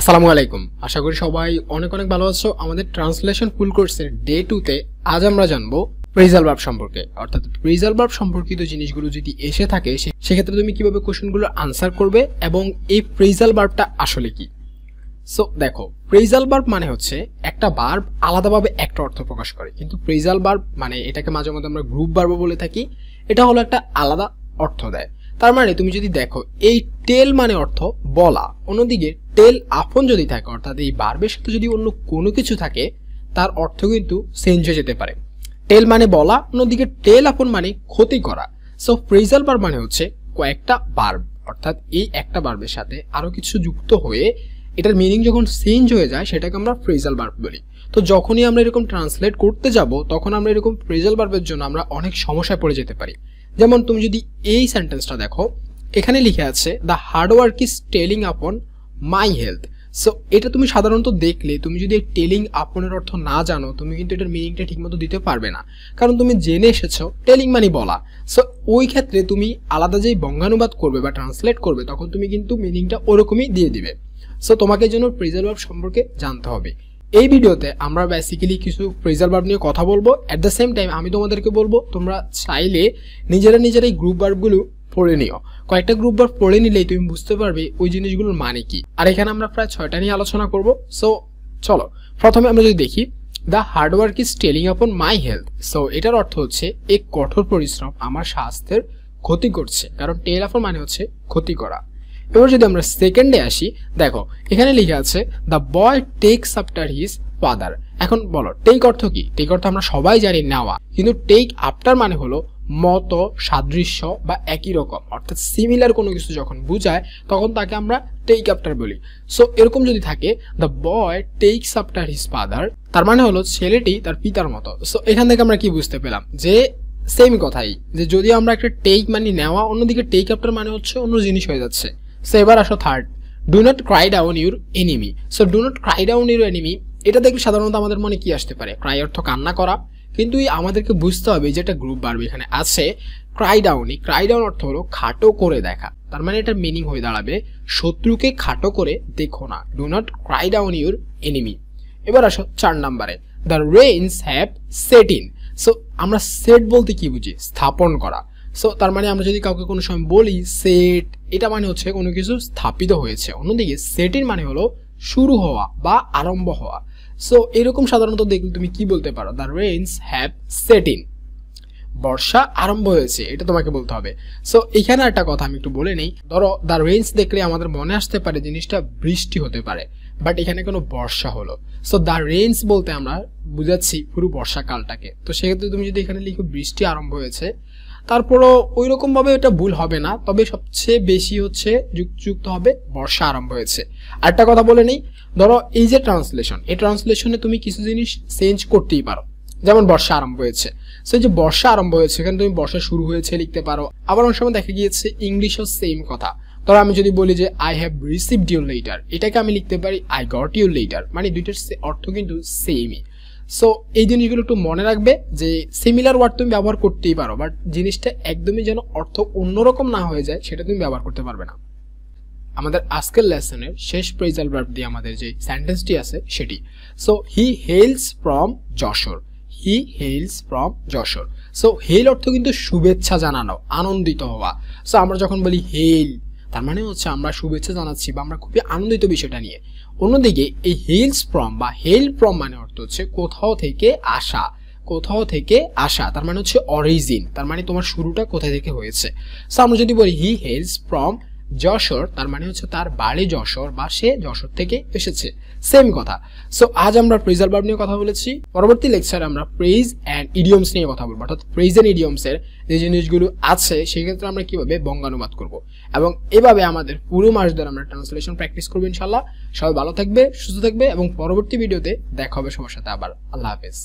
আসসালামু আলাইকুম। আশা করি সবাই অনেক অনেক ভালো আছো। আমাদের ট্রান্সলেশন ফুল কোর্সের ডে 2 তে আজ আমরা জানবো ফ্রেজাল ভার্ব সম্পর্কে। অর্থাৎ ফ্রেজাল ভার্ব সম্পর্কিত জিনিসগুলো যদি এসে থাকে সেক্ষেত্রে তুমি কিভাবে কোশ্চেনগুলো আনসার করবে এবং এই ফ্রেজাল ভার্বটা আসলে কি। সো দেখো, ফ্রেজাল ভার্ব মানে হচ্ছে একটা ভার্ব আলাদাভাবে একটা অর্থ প্রকাশ করে, কিন্তু ফ্রেজাল ভার্ব মানে এটাকে মাঝে মধ্যে আমরা গ্রুপ ভার্বও বলে থাকি। এটা হলো একটা আলাদা অর্থ দেয়। তার মানে তুমি যদি দেখো, এই টেল মানে অর্থ বলা, অন্যদিকে টেল আপন যদি থাকে অর্থাৎ এই ভার্বের সাথে যদি অন্য কোনো কিছু থাকে তার অর্থ কিন্তু চেঞ্জ হয়ে যেতে পারে। টেল মানে বলা, অন্যদিকে টেল আপন মানে ক্ষতি করা। সো ফ্রেজাল ভার্ব মানে হচ্ছে কয়েকটা ভার্ব, অর্থাৎ এই একটা ভার্বের সাথে আরো কিছু যুক্ত হয়ে এটার মিনিং যখন চেঞ্জ হয়ে যায় সেটাকে আমরা ফ্রেজাল ভার্ব বলি। তো যখনই আমরা এরকম ট্রান্সলেট করতে যাব তখন আমরা এরকম ফ্রেজাল ভার্বের জন্য আমরা অনেক সমস্যায় পড়ে যেতে পারি। যেমন তুমি যদি এই সেন্টেন্সটা দেখো, এখানে লিখে আছে the hard work is telling আপন মাই হেলথ। সো এটা তুমি সাধারণত দেখলে, তুমি যদি টেলিং আপনের অর্থ না জানো তুমি কিন্তু এটার মিনিংটা ঠিকমতো দিতে পারবে না, কারণ তুমি জেনে এসেছো টেলিং মানে বলা। সো ওই ক্ষেত্রে তুমি আলাদা যেই বঙ্গানুবাদ করবে বা ট্রান্সলেট করবে তখন তুমি কিন্তু মিনিংটা ওরকমই দিয়ে দিবে। সো তোমাকে জন্য ফ্রেজাল ভার্ব সম্পর্কে জানতে হবে। এই ভিডিওতে আমরা বেসিক্যালি কিছু ফ্রেজাল ভার্ব নিয়ে কথা বলবো। এট দ্য সেম টাইম আমি তোমাদেরকে বলবো তোমরা চাইলে নিজেরাই গ্রুপ ভার্বগুলো পড়ে নিও। কয়েকটা গ্রুপ ভার্ব পড়ে নিলেই তুমি বুঝতে পারবে ওই জিনিসগুলোর মানে কি। আর এখানে আমরা প্রায় 6টা নিয়ে আলোচনা করব। সো চলো, প্রথমে আমরা যদি দেখি the hard work is telling আপন মাই হেলথ। সো এটার অর্থ হচ্ছে এই কঠোর পরিশ্রম আমার স্বাস্থ্যের ক্ষতি করছে, কারণ টেল আপন মানে হচ্ছে ক্ষতি করা। এবার যদি আমরা সেকেন্ডে আসি, দেখো এখানে লিখে আছে the boy tax after his father. এখন বলো টেক অর্থ কি? টেক অর্থ আমরা সবাই জানি নেওয়া, কিন্তু টেক আফটার মানে হলো মতো, সাদৃশ্য বা একই রকম, অর্থাৎ সিমিলার কোনো কিছু যখন বোঝায় তখন তাকে আমরা টেক আফটার বলি। সো এরকম যদি থাকে the boy tax after his father, তার মানে হলো ছেলেটি তার পিতার মতো। সো এখান থেকে আমরা কি বুঝতে পেলাম যে সেম কথাই, যে যদি আমরা একটা টেক মানে নেওয়া, অন্যদিকে টেক আফটার মানে হচ্ছে অন্য জিনিস হয়ে যাচ্ছে। সো এবার আসো third, do not cry down your enemy. So do not cry down your enemy, এটা দেখলে সাধারণত আমাদের মনে কি আসতে পারে? ক্রাই অর্থ কান্না করা, কিন্তু আমাদেরকে বুঝতে হবে যে একটা গ্রুপ ভার্ব এখানে আছে ক্রাই ডাউন। এই ক্রাই ডাউন অর্থ হলো খাটো করে দেখা, তার মানে এটার মিনিং হয়ে দাঁড়াবে শত্রুকে খাটো করে দেখো না। Do not cry down your enemy. এবার আসো 4 নম্বরে, the rains have set in. So আমরা সেট বলতে কি বুঝি? স্থাপন করা। সো তার মানে আমরা যদি কাউকে কোনো সময় বলি সেট, এটা মানে হচ্ছে কোনো কিছু স্থাপিত হয়েছে। অন্যদিকে সেট ইন মানে হলো শুরু হওয়া বা আরম্ভ হওয়া। সো এরকম সাধারণত দেখলে তুমি কি বলতে পারো? The rains have set in, বর্ষা আরম্ভ হয়েছে, এটা তোমাকে বলতে হবে। সো এখানে একটা কথা আমি একটু বলে নেই। ধরো দ্য রেইনস দেখলে আমাদের মনে আসতে পারে জিনিসটা বৃষ্টি হতে পারে, বাট এখানে কোনো বর্ষা হলো। সো দ্য রেইনস বলতে আমরা বুঝাচ্ছি পুরো বর্ষাকালটাকে। তো সেক্ষেত্রে তুমি যদি এখানে লিখো বৃষ্টি আরম্ভ হয়েছে, তারপরও ওই রকম ভাবে এটা ভুল হবে না, তবে সবচেয়ে বেশি হচ্ছে যুক্ত হবে বর্ষা আরম্ভ হয়েছে। আরেকটা কথা বলে নেই, ধরো এই যে ট্রান্সলেশন, এই ট্রান্সলেশনে তুমি কিছু জিনিস চেঞ্জ করতেই পারো, যেমন বর্ষা আরম্ভ হয়েছে। সো এই যে বর্ষা আরম্ভ হয়েছে, এখানে তুমি বর্ষা শুরু হয়েছে লিখতে পারো। আবার অনেক সময় দেখা গিয়েছে ইংলিশও সেম কথা। ধরো আমি যদি বলি যে I have received your letter, এটাকে আমি লিখতে পারি আই গট ইউর লেটার, মানে দুইটার অর্থ কিন্তু সেমই। সো এই জিনিসগুলো একটু মনে রাখবে যে সিমিলার ওয়ার্ড তুমি ব্যবহার করতেই পারো, বাট জিনিসটা একদমই যেন অর্থ অন্যরকম না হয়ে যায় সেটা তুমি ব্যবহার করতে পারবে না। আমাদের আজকের লেসনের শেষ ফ্রেজাল ভার্ব দিয়ে আমাদের যে সেন্টেন্সটি আছে সেটি। So he hails from Jessore. He hails from Jessore. So hail অর্থ কিন্তু শুভেচ্ছা জানানো, আনন্দিত হওয়া। সো আমরা যখন বলি হেইল, তার মানে হচ্ছে আমরা শুভেচ্ছা জানাচ্ছি বা আমরা খুবই আনন্দিত বিষয়টা নিয়ে। অন্যদিকে এই হেইলস ফ্রম বা হেইল ফ্রম মানে অর্থ হচ্ছে কোথাও থেকে আসা, কোথাও থেকে আসা, তার মানে হচ্ছে অরিজিন, তার মানে তোমার শুরুটা কোথা থেকে হয়েছে। সো আমরা যদি বলি হি হেইলস ফ্রম যশোর, তার মানে হচ্ছে তার বাড়ি যশোর বা সে যশোর থেকে এসেছে, সেম কথা। সো আজ আমরা ফ্রেজাল ভার্ব নিয়ে কথা বলেছি। পরবর্তী লেকচারে আমরা ফ্রেজ অ্যান্ড ইডিয়মস নিয়ে কথা বলবো, অর্থাৎ ফ্রেজ অ্যান্ড ইডিয়মসের যে জিনিসগুলো আছে সেক্ষেত্রে আমরা কিভাবে বঙ্গানুবাদ করব, এবং এভাবে আমাদের পুরো মাস ধরে আমরা ট্রান্সলেশন প্র্যাকটিস করবো ইনশাল্লাহ। সবাই ভালো থাকবে, সুস্থ থাকবে, এবং পরবর্তী ভিডিওতে দেখা হবে সবার সাথে আবার। আল্লাহ হাফেজ।